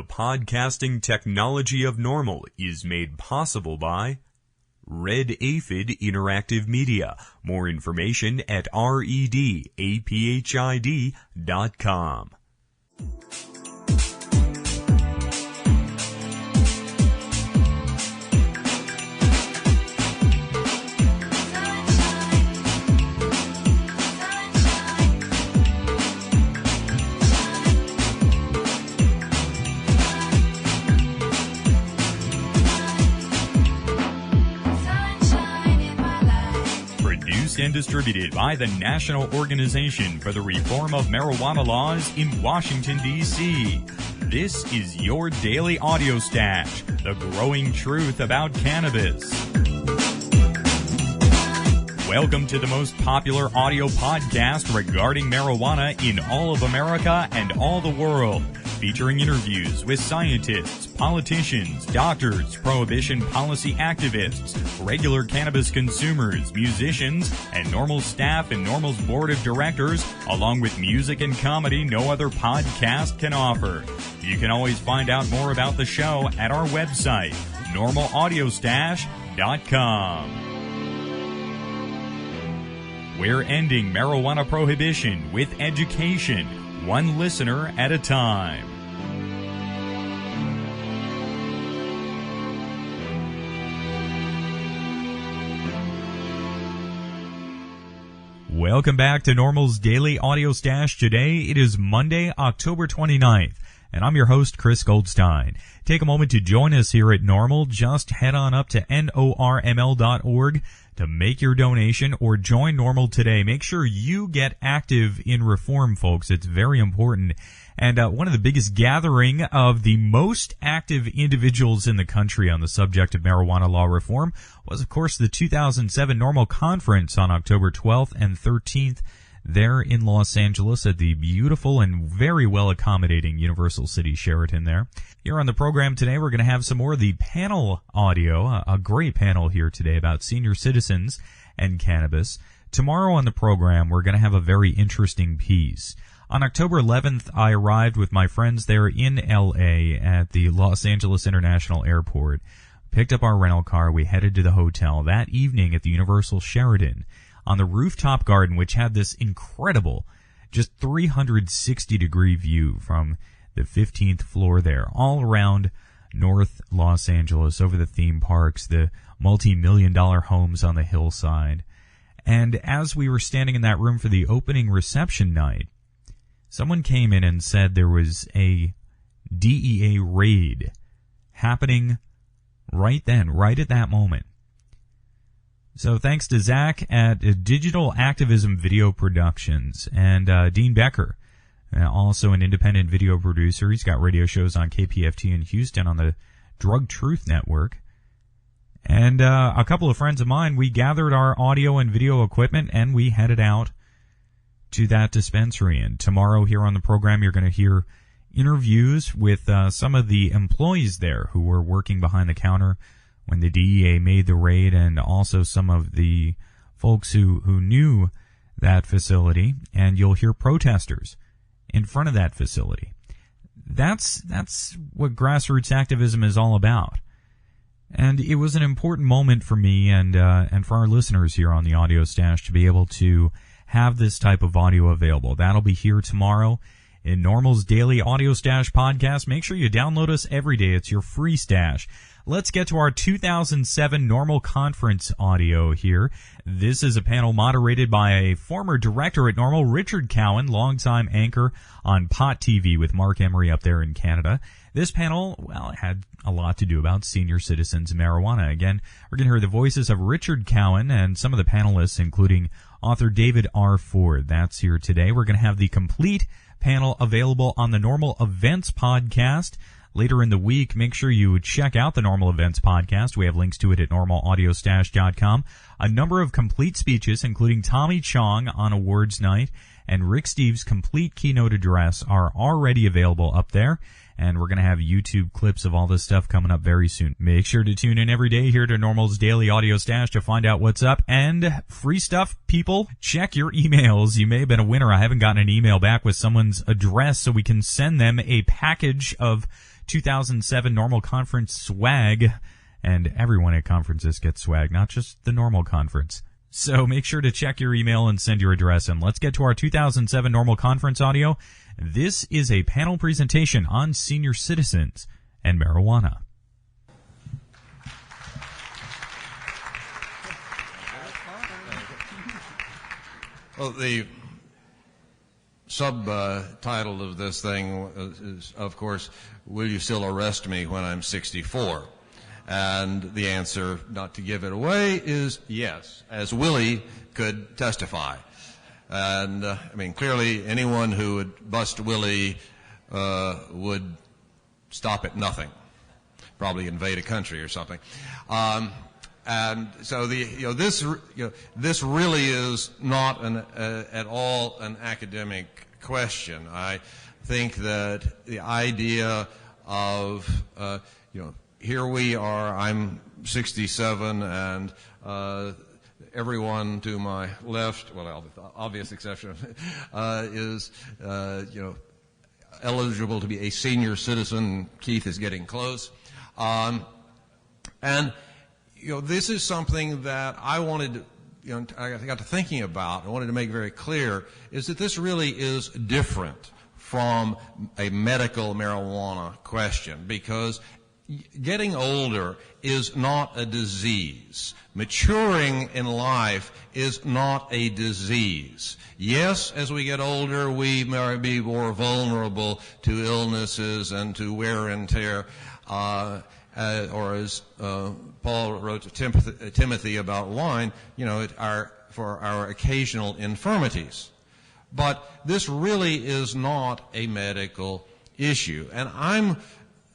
The podcasting technology of NORML is made possible by Red Aphid Interactive Media. More information at redaphid.com. And distributed by the National Organization for the Reform of Marijuana Laws in Washington, D.C. This is your daily audio stash, the growing truth about cannabis. Welcome to the most popular audio podcast regarding marijuana in all of America and all the world, featuring interviews with scientists, politicians, doctors, prohibition policy activists, regular cannabis consumers, musicians, and NORML staff and NORML's board of directors, along with music and comedy no other podcast can offer. You can always find out more about the show at our website, NORMLAudiostash.com. We're ending marijuana prohibition with education, one listener at a time. Welcome back to NORML's Daily Audio Stash. Today it is Monday, October 29th, and I'm your host, Chris Goldstein. Take a moment to join us here at NORML. Just head on up to norml.org to make your donation or join NORML today. Make sure you get active in reform, folks. It's very important. And one of the biggest gathering of the most active individuals in the country on the subject of marijuana law reform was, of course, the 2007 NORML Conference on October 12th and 13th there in Los Angeles at the beautiful and very well accommodating Universal City Sheraton there. Here on the program today, we're going to have some more of the panel audio, a great panel here today about senior citizens and cannabis. Tomorrow on the program, we're going to have a very interesting piece. On October 11th, I arrived with my friends there in L.A. at the Los Angeles International Airport, picked up our rental car, we headed to the hotel. That evening at the Universal Sheraton, on the rooftop garden, which had this incredible, just 360-degree view from the 15th floor there, all around North Los Angeles, over the theme parks, the multi-million-dollar homes on the hillside. And as we were standing in that room for the opening reception night, someone came in and said there was a DEA raid happening right then, right at that moment. So thanks to Zach at Digital Activism Video Productions and Dean Becker, also an independent video producer. He's got radio shows on KPFT in Houston on the Drug Truth Network. And a couple of friends of mine, we gathered our audio and video equipment and we headed out to that dispensary. And tomorrow here on the program, you're going to hear interviews with some of the employees there who were working behind the counter when the DEA made the raid, and also some of the folks who knew that facility, and you'll hear protesters in front of that facility. That's what grassroots activism is all about. And it was an important moment for me and for our listeners here on the Audio Stash to be able to have this type of audio available. That'll be here tomorrow in NORML's Daily Audio Stash podcast. Make sure you download us every day. It's your free stash. Let's get to our 2007 NORML Conference audio here. This is a panel moderated by a former director at NORML, Richard Cowan, longtime anchor on Pot TV with Mark Emery up there in Canada. This panel, well, it had a lot to do about senior citizens and marijuana. Again, we're going to hear the voices of Richard Cowan and some of the panelists, including author David R. Ford. That's here today. We're going to have the complete panel available on the NORML Events podcast later in the week. Make sure you check out the NORML Events podcast. We have links to it at normalaudiostash.com. A number of complete speeches, including Tommy Chong on awards night and Rick Steves' complete keynote address, are already available up there. And we're going to have YouTube clips of all this stuff coming up very soon. Make sure to tune in every day here to NORML's Daily Audio Stash to find out what's up. And free stuff, people, check your emails. You may have been a winner. I haven't gotten an email back with someone's address, so we can send them a package of 2007 NORML Conference swag. And everyone at conferences gets swag, not just the NORML Conference. So make sure to check your email and send your address. And let's get to our 2007 NORML Conference audio. This is a panel presentation on senior citizens and marijuana. Well, the subtitle of this thing is, of course, will you still arrest me when I'm 64? And the answer, not to give it away, is yes, as Willie could testify. And, I mean, clearly anyone who would bust Willie would stop at nothing, probably invade a country or something. And so this really is not at all an academic question. I think that the idea of here we are, I'm 67, and everyone to my left, well, the obvious exception, is eligible to be a senior citizen. Keith is getting close, and this is something that I wanted to, I got to thinking about. I wanted to make very clear is that this really is different from a medical marijuana question, because getting older is not a disease. Maturing in life is not a disease. Yes, as we get older, we may be more vulnerable to illnesses and to wear and tear, or as Paul wrote to Timothy about wine, for our occasional infirmities. But this really is not a medical issue. And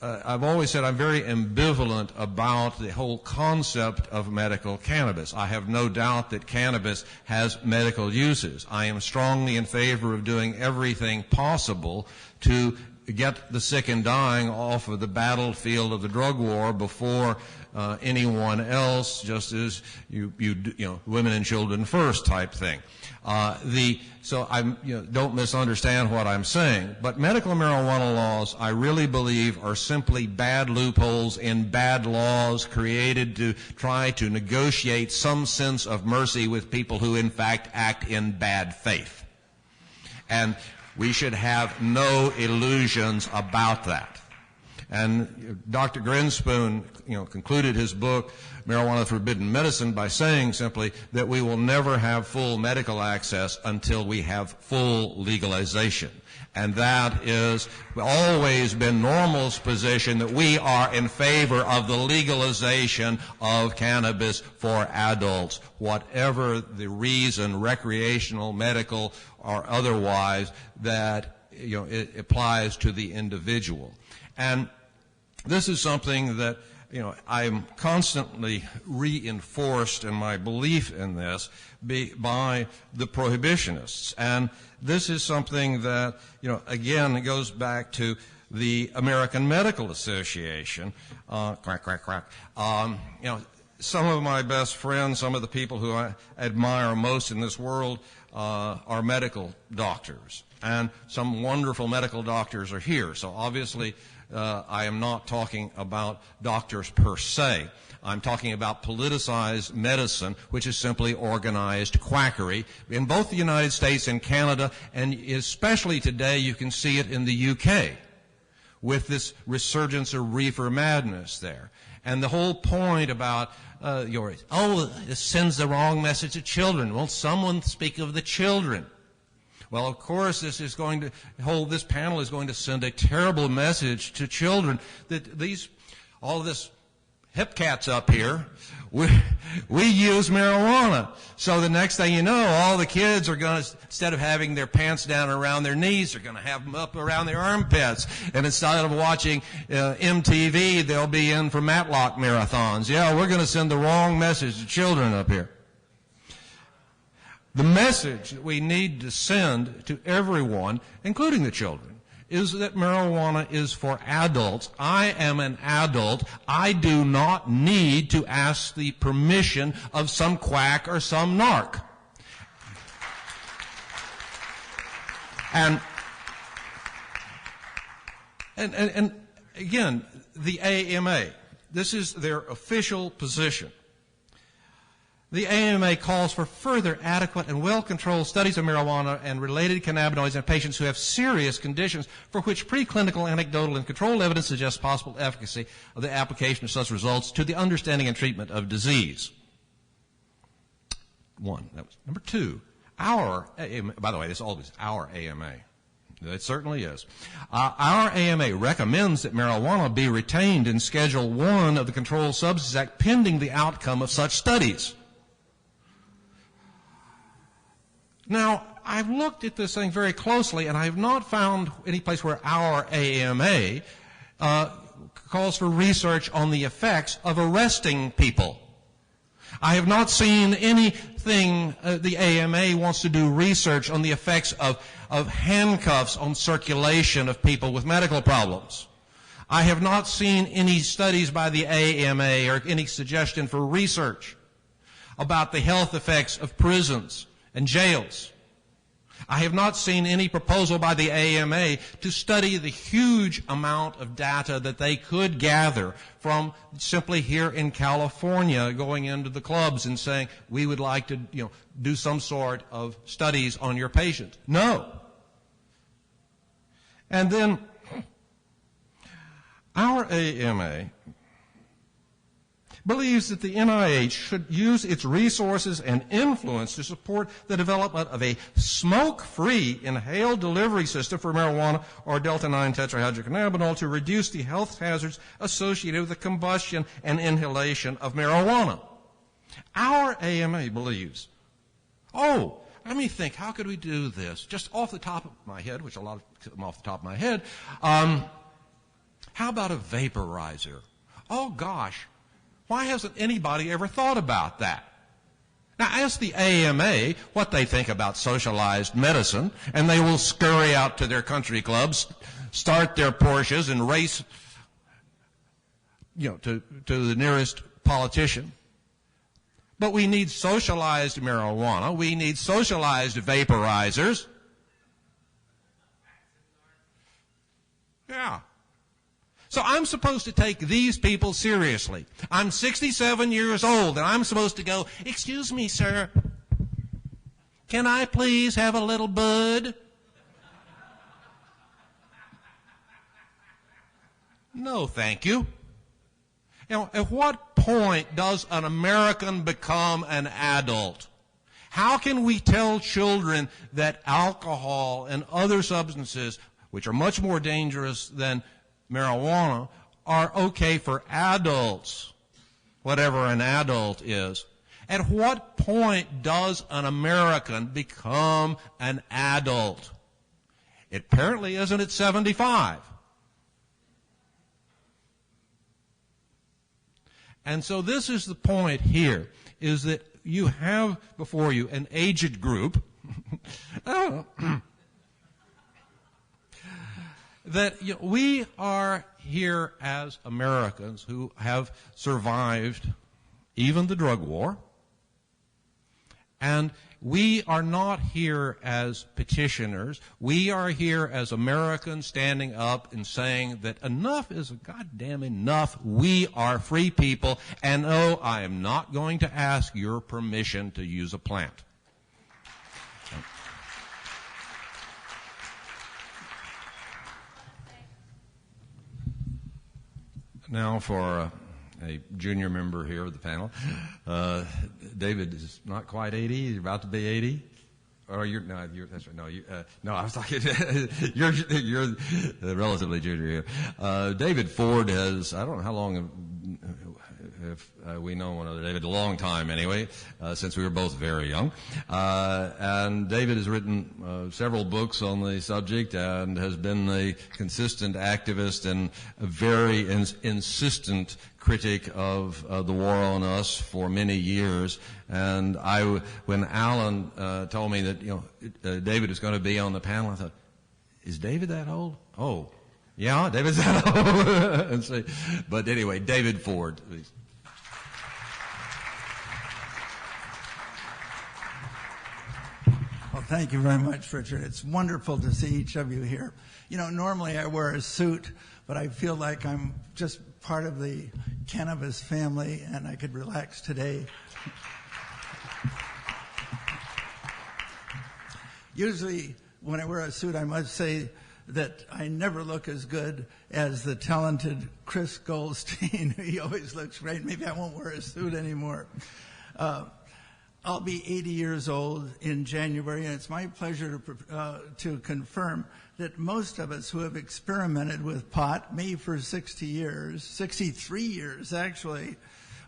I've always said I'm very ambivalent about the whole concept of medical cannabis. I have no doubt that cannabis has medical uses. I am strongly in favor of doing everything possible to get the sick and dying off of the battlefield of the drug war before anyone else, just as women and children first type thing. So don't misunderstand what I'm saying. But medical marijuana laws, I really believe, are simply bad loopholes in bad laws created to try to negotiate some sense of mercy with people who, in fact, act in bad faith. And we should have no illusions about that. And Dr. Grinspoon, concluded his book, Marijuana Forbidden Medicine, by saying simply that we will never have full medical access until we have full legalization. And that is always been NORML's position, that we are in favor of the legalization of cannabis for adults, whatever the reason, recreational, medical, or otherwise, that it applies to the individual. And this is something that I'm constantly reinforced in my belief in this by the prohibitionists. And this is something that, again, it goes back to the American Medical Association. Quack, quack, quack. Some of my best friends, some of the people who I admire most in this world are medical doctors. And some wonderful medical doctors are here. So obviously, I am not talking about doctors per se. I'm talking about politicized medicine, which is simply organized quackery in both the United States and Canada, and especially today you can see it in the UK with this resurgence of reefer madness there. And the whole point about this sends the wrong message to children. Well, someone speak of the children. Well, of course, this panel is going to send a terrible message to children that all of this hip cats up here, we use marijuana. So the next thing you know, all the kids are going to, instead of having their pants down around their knees, they're going to have them up around their armpits. And instead of watching MTV, they'll be in for Matlock marathons. Yeah, we're going to send the wrong message to children up here. The message that we need to send to everyone, including the children, is that marijuana is for adults. I am an adult. I do not need to ask the permission of some quack or some narc. And again, the AMA, this is their official position. The AMA calls for further adequate and well-controlled studies of marijuana and related cannabinoids in patients who have serious conditions for which preclinical, anecdotal, and controlled evidence suggests possible efficacy of the application of such results to the understanding and treatment of disease. One. That was number two. Our AMA, by the way, this is always our AMA. It certainly is. Our AMA recommends that marijuana be retained in Schedule 1 of the Controlled Substances Act pending the outcome of such studies. Now, I've looked at this thing very closely, and I have not found any place where our AMA calls for research on the effects of arresting people. I have not seen anything the AMA wants to do research on the effects of handcuffs on circulation of people with medical problems. I have not seen any studies by the AMA or any suggestion for research about the health effects of prisons and jails. I have not seen any proposal by the AMA to study the huge amount of data that they could gather from simply here in California going into the clubs and saying, we would like to, do some sort of studies on your patients. No. And then our AMA believes that the NIH should use its resources and influence to support the development of a smoke-free inhaled delivery system for marijuana or delta-9 tetrahydrocannabinol to reduce the health hazards associated with the combustion and inhalation of marijuana. Our AMA believes, let me think, how could we do this? Just off the top of my head, which a lot of them off the top of my head, how about a vaporizer? Oh, gosh. Why hasn't anybody ever thought about that? Now, ask the AMA what they think about socialized medicine, and they will scurry out to their country clubs, start their Porsches, and race, to the nearest politician. But we need socialized marijuana. We need socialized vaporizers. Yeah. So I'm supposed to take these people seriously. I'm 67 years old, and I'm supposed to go, excuse me, sir, can I please have a little bud? No, thank you. At what point does an American become an adult? How can we tell children that alcohol and other substances, which are much more dangerous than marijuana, are okay for adults, whatever an adult is? At what point does an American become an adult? It apparently isn't at 75. And so this is the point here, is that you have before you an aged group that we are here as Americans who have survived even the drug war, and we are not here as petitioners. We are here as Americans standing up and saying that enough is goddamn enough. We are free people, and no, I am not going to ask your permission to use a plant. Now for a junior member here of the panel. David is not quite 80. He's about to be 80. Or that's right. No, I was talking, you're relatively junior here. David Ford has, I don't know how long have we known one another, David, a long time anyway, since we were both very young. And David has written several books on the subject and has been a consistent activist and a very insistent critic of the war on us for many years. And when Alan told me that David was going to be on the panel, I thought, is David that old? Oh, yeah, David's that old. But anyway, David Ford. Well, thank you very much, Richard. It's wonderful to see each of you here. Normally I wear a suit, but I feel like I'm just part of the cannabis family, and I could relax today. Usually, when I wear a suit, I must say that I never look as good as the talented Chris Goldstein. He always looks great. Maybe I won't wear a suit anymore. I'll be 80 years old in January, and it's my pleasure to confirm that most of us who have experimented with pot, me for 60 years, 63 years actually,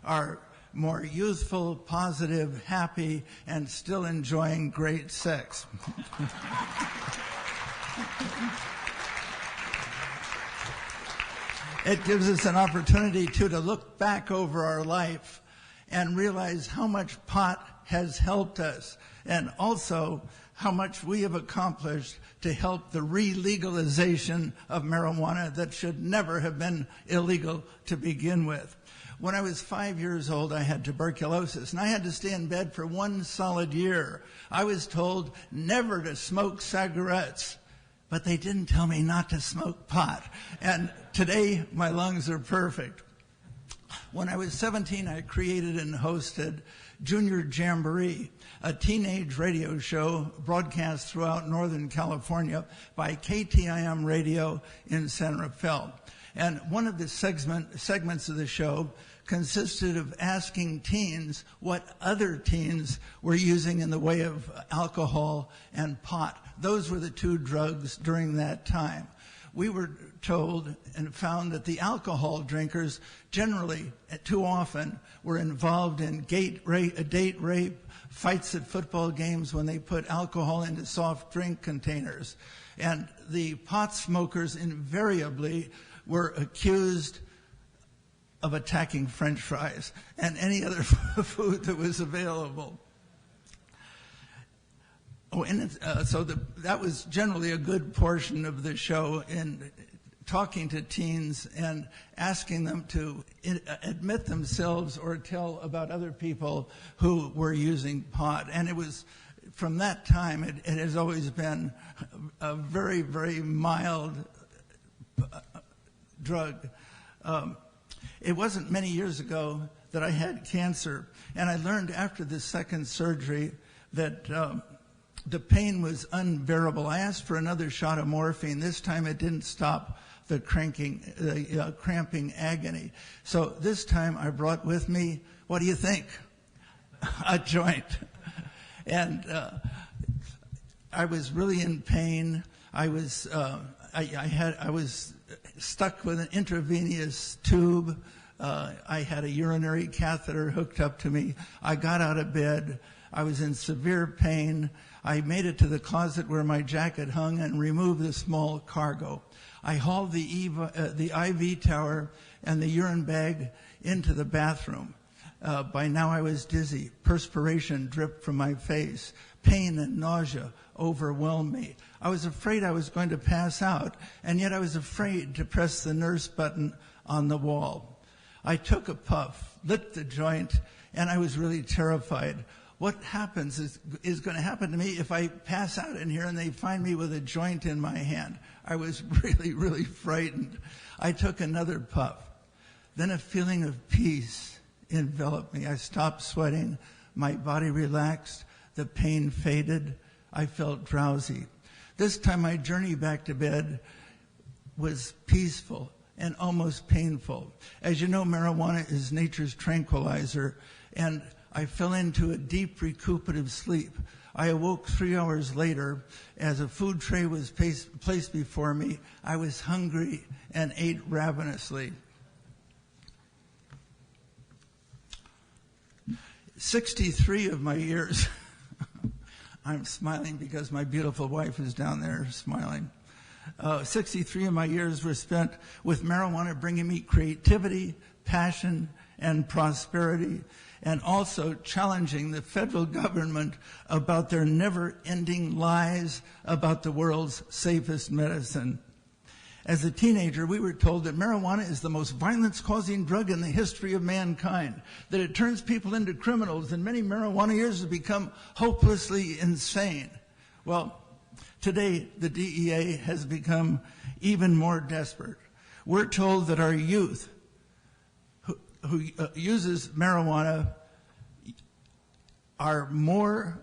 are more youthful, positive, happy, and still enjoying great sex. It gives us an opportunity to look back over our life and realize how much pot has helped us, and also how much we have accomplished to help the re-legalization of marijuana that should never have been illegal to begin with. When I was 5 years old, I had tuberculosis, and I had to stay in bed for 1 solid year. I was told never to smoke cigarettes, but they didn't tell me not to smoke pot. And today, my lungs are perfect. When I was 17, I created and hosted Junior Jamboree, a teenage radio show broadcast throughout Northern California by KTIM Radio in San Rafael. And one of the segments of the show consisted of asking teens what other teens were using in the way of alcohol and pot. Those were the two drugs during that time. We were told and found that the alcohol drinkers generally, too often, were involved in date rape, fights at football games when they put alcohol into soft drink containers. And the pot smokers invariably were accused of attacking French fries and any other food that was available. Oh, and that was generally a good portion of the show in talking to teens and asking them to admit themselves or tell about other people who were using pot. And it was, from that time, it has always been a very, very mild drug. It wasn't many years ago that I had cancer, and I learned after the second surgery that the pain was unbearable. I asked for another shot of morphine. This time it didn't stop the cramping agony. So this time I brought with me, what do you think? A joint. And I was really in pain. I was stuck with an intravenous tube. I had a urinary catheter hooked up to me. I got out of bed. I was in severe pain. I made it to the closet where my jacket hung and removed the small cargo. I hauled the IV tower and the urine bag into the bathroom. By now I was dizzy. Perspiration dripped from my face. Pain and nausea overwhelmed me. I was afraid I was going to pass out, and yet I was afraid to press the nurse button on the wall. I took a puff, lit the joint, and I was really terrified. What happens is going to happen to me if I pass out in here and they find me with a joint in my hand. I was really, really frightened. I took another puff. Then a feeling of peace enveloped me. I stopped sweating. My body relaxed. The pain faded. I felt drowsy. This time my journey back to bed was peaceful and almost painful. As you know, marijuana is nature's tranquilizer, and I fell into a deep recuperative sleep. I awoke 3 hours later as a food tray was placed before me. I was hungry and ate ravenously. 63 of my years, I'm smiling because my beautiful wife is down there smiling. 63 of my years were spent with marijuana bringing me creativity, passion, and prosperity, and also challenging the federal government about their never-ending lies about the world's safest medicine. As a teenager, we were told that marijuana is the most violence-causing drug in the history of mankind, that it turns people into criminals, and many marijuana users have become hopelessly insane. Well, today, the DEA has become even more desperate. We're told that our youth who uses marijuana are more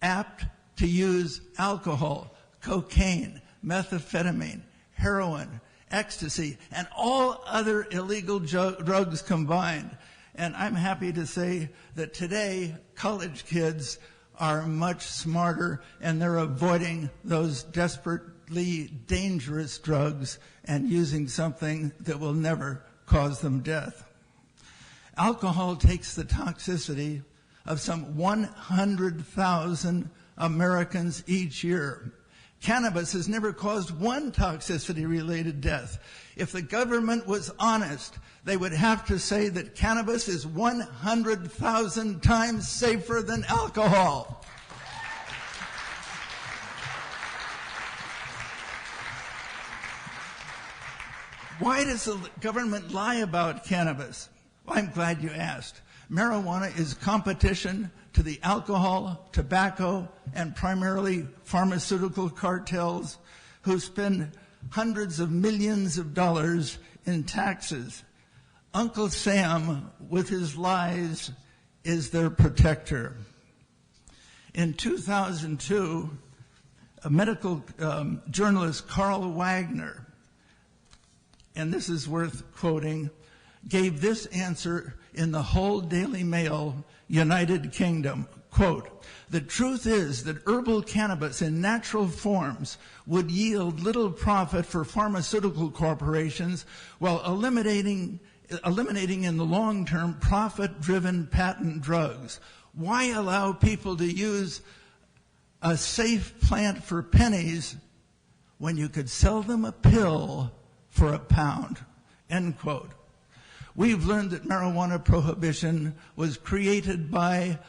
apt to use alcohol, cocaine, methamphetamine, heroin, ecstasy, and all other illegal drugs combined. And I'm happy to say that today, college kids are much smarter, and they're avoiding those desperately dangerous drugs and using something that will never cause them death. Alcohol takes the toxicity of some 100,000 Americans each year. Cannabis has never caused one toxicity-related death. If the government was honest, they would have to say that cannabis is 100,000 times safer than alcohol. Why does the government lie about cannabis? Well, I'm glad you asked. Marijuana is competition to the alcohol, tobacco, and primarily pharmaceutical cartels who spend hundreds of millions of dollars in taxes. Uncle Sam, with his lies, is their protector. In 2002, a medical journalist, Carl Wagner, and this is worth quoting, gave this answer in the whole Daily Mail, United Kingdom. Quote, "The truth is that herbal cannabis in natural forms would yield little profit for pharmaceutical corporations while eliminating in the long term profit-driven patent drugs. Why allow people to use a safe plant for pennies when you could sell them a pill for £1? End quote. We've learned that marijuana prohibition was created by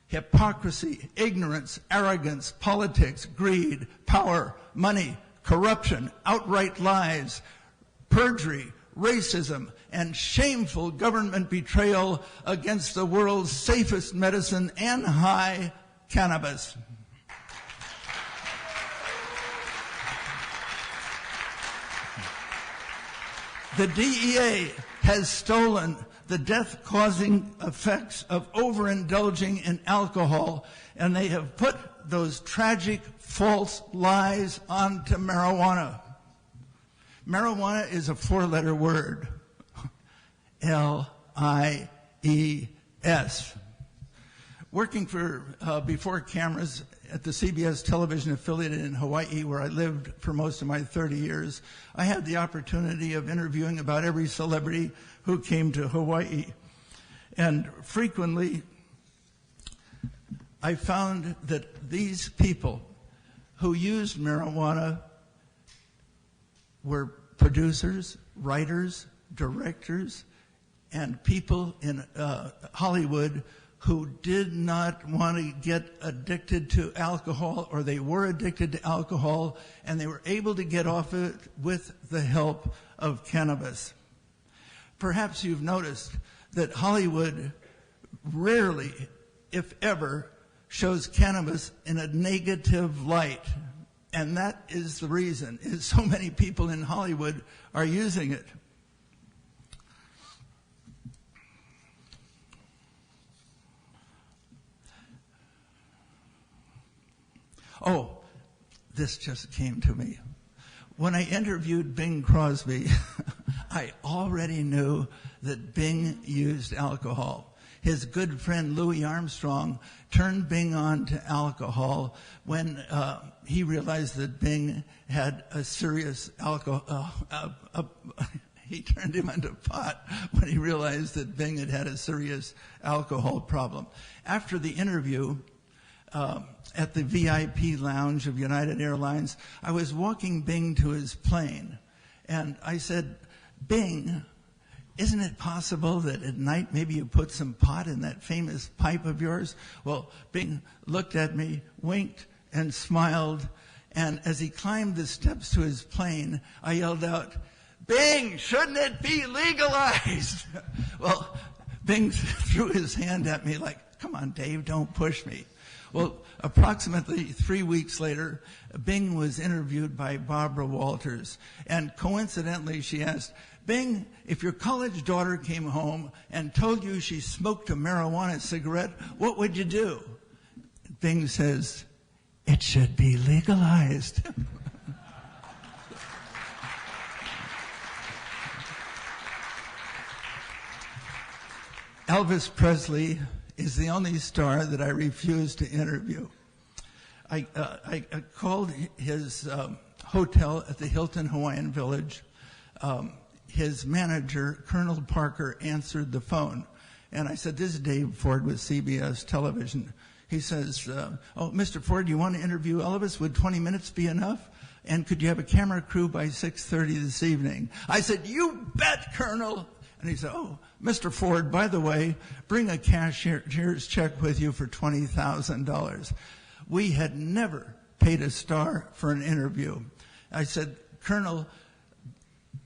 hypocrisy, ignorance, arrogance, politics, greed, power, money, corruption, outright lies, perjury, racism, and shameful government betrayal against the world's safest medicine and high, cannabis." The DEA has stolen the death-causing effects of overindulging in alcohol, and they have put those tragic false lies onto marijuana. Marijuana is a four-letter word, L-I-E-S. Working for before cameras at the CBS television affiliate in Hawaii, where I lived for most of my 30 years, I had the opportunity of interviewing about every celebrity who came to Hawaii. And frequently, I found that these people who used marijuana were producers, writers, directors, and people in Hollywood who did not want to get addicted to alcohol, or they were addicted to alcohol, and they were able to get off it with the help of cannabis. Perhaps you've noticed that Hollywood rarely, if ever, shows cannabis in a negative light. And that is the reason, is so many people in Hollywood are using it. Oh, this just came to me. When I interviewed Bing Crosby, I already knew that Bing used alcohol. His good friend Louis Armstrong turned Bing on to alcohol when he realized that Bing had a serious he turned him into pot when he realized that Bing had a serious alcohol problem. After the interview, at the VIP lounge of United Airlines, I was walking Bing to his plane, and I said, "Bing, isn't it possible that at night maybe you put some pot in that famous pipe of yours?" Well, Bing looked at me, winked, and smiled, and as he climbed the steps to his plane, I yelled out, "Bing, shouldn't it be legalized?" Well, Bing threw his hand at me like, "Come on, Dave, don't push me." Well, approximately 3 weeks later, Bing was interviewed by Barbara Walters. And coincidentally, she asked, Bing, if your college daughter came home and told you she smoked a marijuana cigarette, what would you do? Bing says, it should be legalized. Elvis Presley is the only star that I refuse to interview. I called his hotel at the Hilton Hawaiian Village. His manager, Colonel Parker, answered the phone. And I said, this is Dave Ford with CBS Television. He says, oh, Mr. Ford, do you want to interview Elvis? Would 20 minutes be enough? And could you have a camera crew by 6:30 this evening? I said, you bet, Colonel. And he said, oh, Mr. Ford, by the way, bring a cashier's check with you for $20,000. We had never paid a star for an interview. I said, Colonel,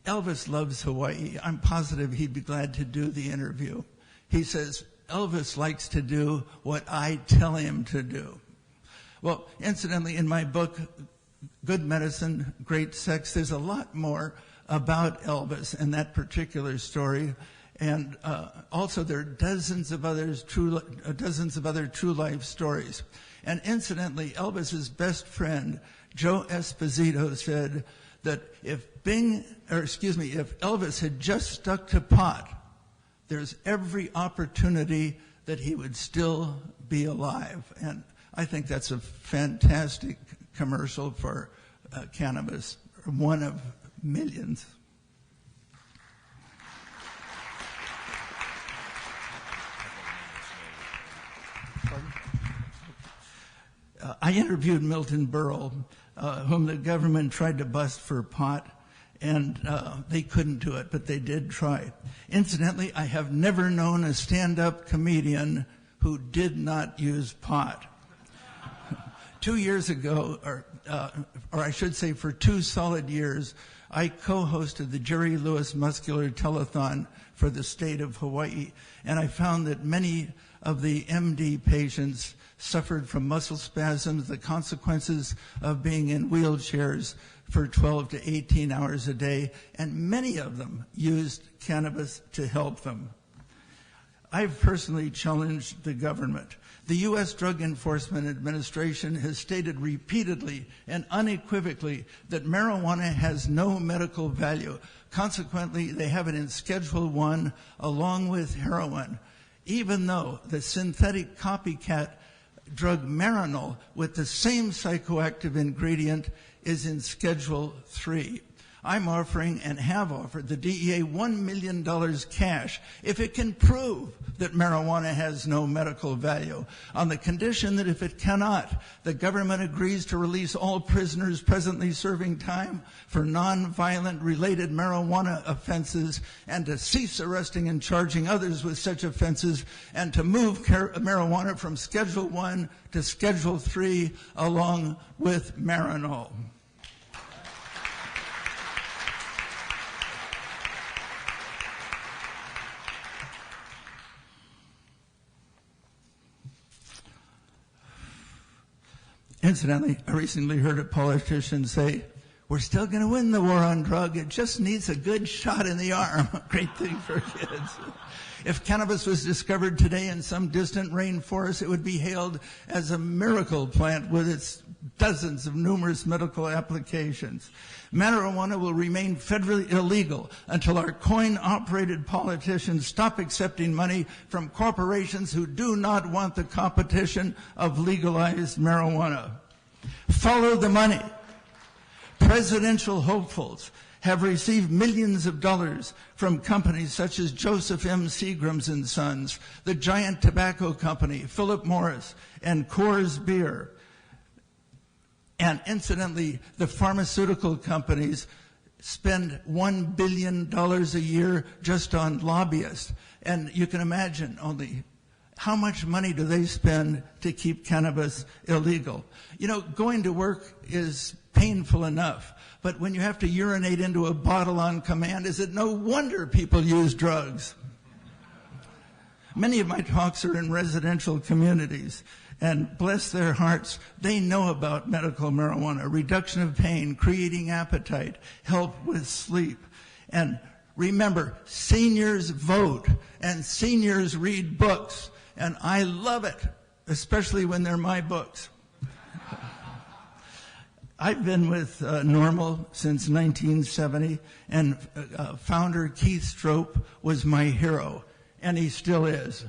Elvis loves Hawaii. I'm positive he'd be glad to do the interview. He says, Elvis likes to do what I tell him to do. Well, incidentally, in my book, Good Medicine, Great Sex, there's a lot more about Elvis and that particular story. And also there are dozens of other true life stories. And incidentally, Elvis's best friend, Joe Esposito, said that if Elvis had just stuck to pot, there's every opportunity that he would still be alive. And I think that's a fantastic commercial for cannabis, one of millions. I interviewed Milton Berle, whom the government tried to bust for pot, and they couldn't do it, but they did try. Incidentally, I have never known a stand-up comedian who did not use pot. 2 years ago, or I should say for 2 solid years, I co-hosted the Jerry Lewis Muscular Telethon for the state of Hawaii, and I found that many of the MD patients suffered from muscle spasms, the consequences of being in wheelchairs for 12 to 18 hours a day, and many of them used cannabis to help them. I've personally challenged the government. The U.S. Drug Enforcement Administration has stated repeatedly and unequivocally that marijuana has no medical value. Consequently, they have it in Schedule I along with heroin, even though the synthetic copycat drug Marinol with the same psychoactive ingredient is in Schedule III. I'm offering and have offered the DEA $1 million cash if it can prove that marijuana has no medical value, on the condition that if it cannot, the government agrees to release all prisoners presently serving time for non-violent related marijuana offenses and to cease arresting and charging others with such offenses and to move marijuana from Schedule I to Schedule III along with Marinol. Incidentally, I recently heard a politician say, we're still going to win the war on drug. It just needs a good shot in the arm. Great thing for kids. If cannabis was discovered today in some distant rainforest, it would be hailed as a miracle plant with its dozens of numerous medical applications. Marijuana will remain federally illegal until our coin-operated politicians stop accepting money from corporations who do not want the competition of legalized marijuana. Follow the money. Presidential hopefuls have received millions of dollars from companies such as Joseph M. Seagram's and Sons, the giant tobacco company, Philip Morris, and Coors Beer. And incidentally, the pharmaceutical companies spend $1 billion a year just on lobbyists. And you can imagine only how much money do they spend to keep cannabis illegal. You know, going to work is painful enough, but when you have to urinate into a bottle on command, is it no wonder people use drugs? Many of my talks are in residential communities, And bless their hearts, they know about medical marijuana, reduction of pain, creating appetite, help with sleep. And remember, seniors vote and seniors read books. And I love it, especially when they're my books. I've been with NORML since 1970, and founder Keith Stroop was my hero, and he still is.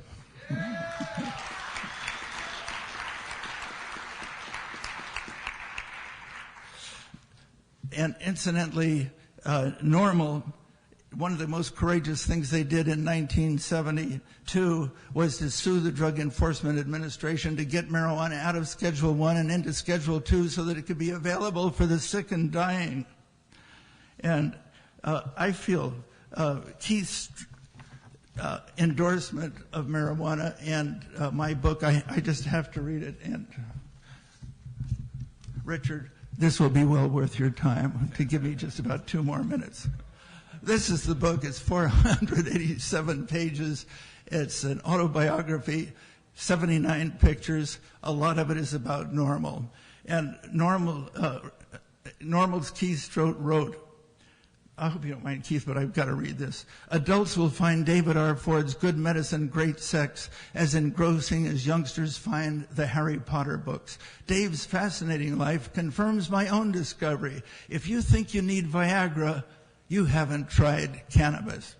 And incidentally, NORML, one of the most courageous things they did in 1972 was to sue the Drug Enforcement Administration to get marijuana out of Schedule I and into Schedule II so that it could be available for the sick and dying. And I feel Keith's endorsement of marijuana and my book, I just have to read it. And Richard, this will be well worth your time to give me just about 2 more minutes. This is the book. It's 487 pages. It's an autobiography, 79 pictures. A lot of it is about NORML. And NORML's Keith Stroop wrote, I hope you don't mind, Keith, but I've got to read this. Adults will find David R. Ford's Good Medicine, Great Sex as engrossing as youngsters find the Harry Potter books. Dave's fascinating life confirms my own discovery. If you think you need Viagra, you haven't tried cannabis.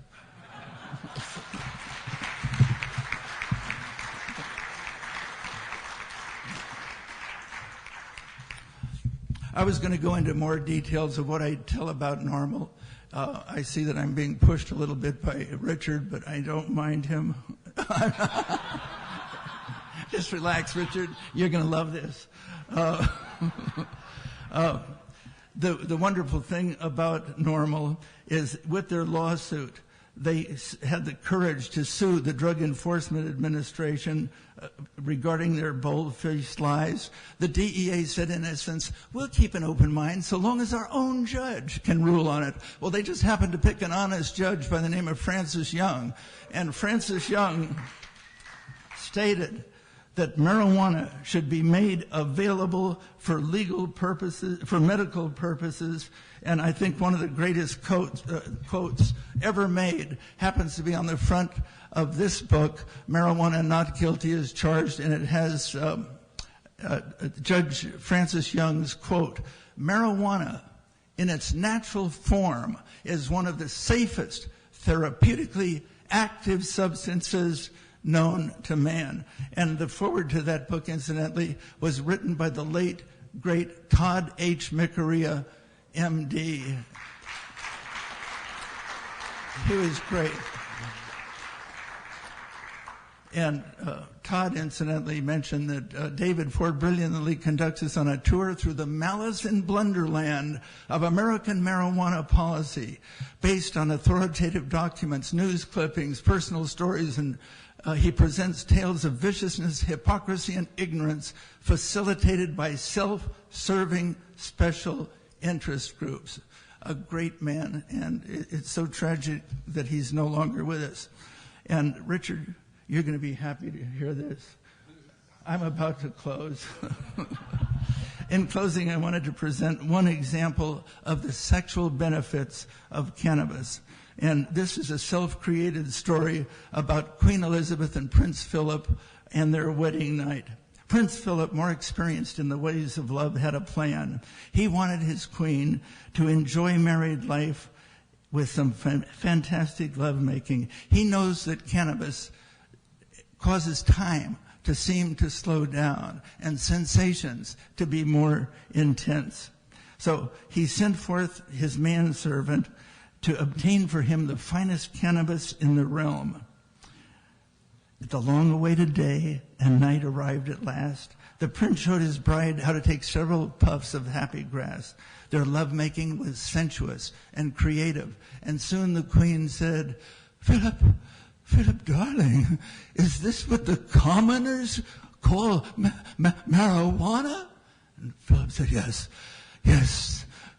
I was going to go into more details of what I tell about NORML. I see that I'm being pushed a little bit by Richard, but I don't mind him. Just relax, Richard. You're going to love this. The wonderful thing about NORML is with their lawsuit, they had the courage to sue the Drug Enforcement Administration regarding their bold-faced lies. The DEA said, in essence, we'll keep an open mind so long as our own judge can rule on it. Well, they just happened to pick an honest judge by the name of Francis Young. And Francis Young stated that marijuana should be made available for legal purposes, for medical purposes. And I think one of the greatest quotes ever made happens to be on the front of this book, Marijuana Not Guilty is Charged, and it has Judge Francis Young's quote, marijuana in its natural form is one of the safest therapeutically active substances known to man. And the foreword to that book, incidentally, was written by the late, great Todd H. Micarea, M.D. He was great. And Todd, incidentally, mentioned that David Ford brilliantly conducts us on a tour through the malice and blunderland of American marijuana policy, based on authoritative documents, news clippings, personal stories, and he presents tales of viciousness, hypocrisy, and ignorance facilitated by self-serving special interest groups. A great man, and it's so tragic that he's no longer with us. And Richard, you're going to be happy to hear this. I'm about to close. In closing, I wanted to present one example of the sexual benefits of cannabis. And this is a self-created story about Queen Elizabeth and Prince Philip and their wedding night. Prince Philip, more experienced in the ways of love, had a plan. He wanted his queen to enjoy married life with some fantastic lovemaking. He knows that cannabis causes time to seem to slow down and sensations to be more intense. So he sent forth his manservant to obtain for him the finest cannabis in the realm. The long-awaited day and night arrived at last. The prince showed his bride how to take several puffs of happy grass. Their lovemaking was sensuous and creative, and soon the queen said, Philip, darling, is this what the commoners call marijuana? And Philip said, yes,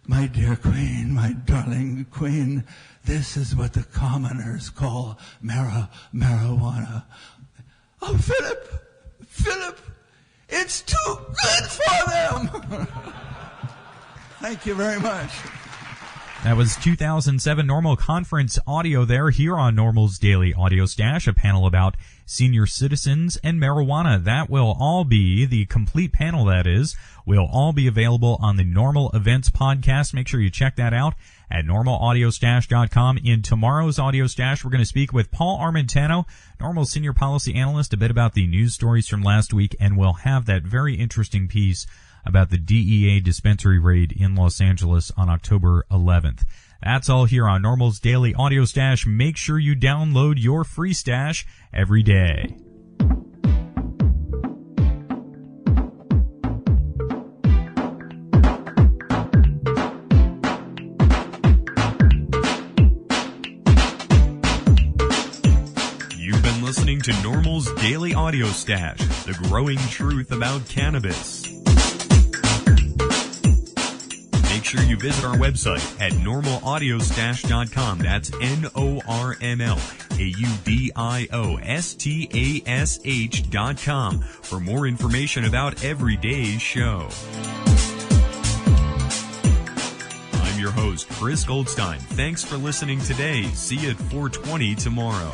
my dear queen, my darling queen, this is what the commoners call marijuana. Oh, Philip, It's too good for them. Thank you very much. That was 2007 NORML conference audio there here on NORML's Daily Audio Stash, a panel about senior citizens and marijuana. That will all be, the complete panel that is, will all be available on the NORML Events podcast. Make sure you check that out at normalaudiostash.com. In tomorrow's Audio Stash, we're going to speak with Paul Armentano, NORML Senior Policy Analyst, a bit about the news stories from last week, and we'll have that very interesting piece about the DEA dispensary raid in Los Angeles on October 11th. That's all here on NORML's Daily Audio Stash. Make sure you download your free stash every day. You've been listening to NORML's Daily Audio Stash, the growing truth about cannabis. Make sure you visit our website at normalaudiostash.com. That's NORMLAUDIOSTASH.com for more information about every day's show. I'm your host, Chris Goldstein. Thanks for listening today. See you at 4:20 tomorrow.